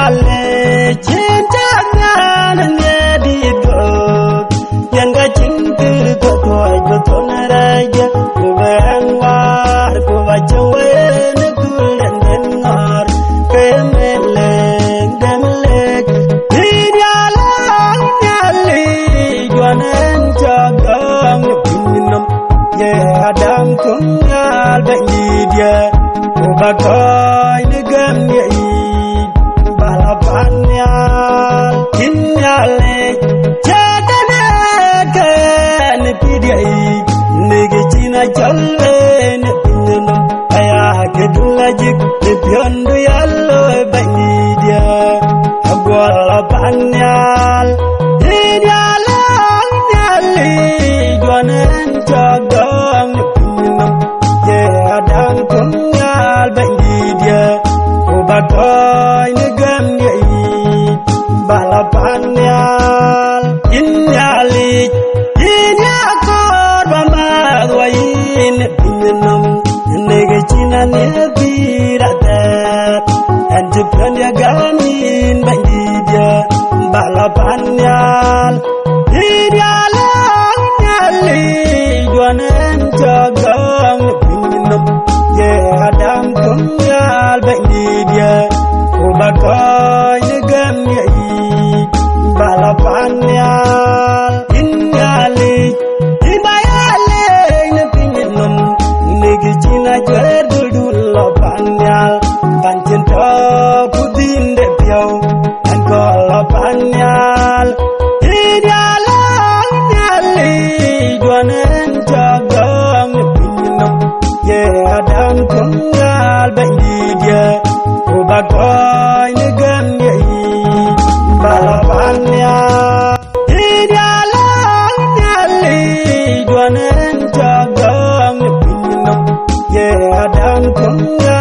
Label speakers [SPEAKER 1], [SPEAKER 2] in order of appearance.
[SPEAKER 1] ale cinta nanya di dok yang gacing terkotoy beton raja kuban war kubaca wen kulen dengar kemeleng demelek dialang nyali juanan jagang pinam ye adam kungal bagi dia kubakai negam ye balapannyal kinyale jadana kan pidai nege cina jalle ne pinam aya kedulajik ne piondu yallo bagi dia balapannyal dialang nyali juanan jagang pinam ye adam kungal bagi dia kubakai negam ye balapannyal inyali inyakor bamagwain pinam nege cina ne biratat anjupan ya ganin bagi dia balapannyal iyalang nyali juanan jagang pinam ye adam kungal bagi dia kubakai negam ye balapannyal inyali ibayale ne pinam nege cina jerdul lapanyal pancen to pudin de piau an golapanyal iyalang nyali juanan jagang pinam ye adam kungal bagi dia kubakai negam ye balapannyal iyalang nyali juanan jagang pinam ye adam kungal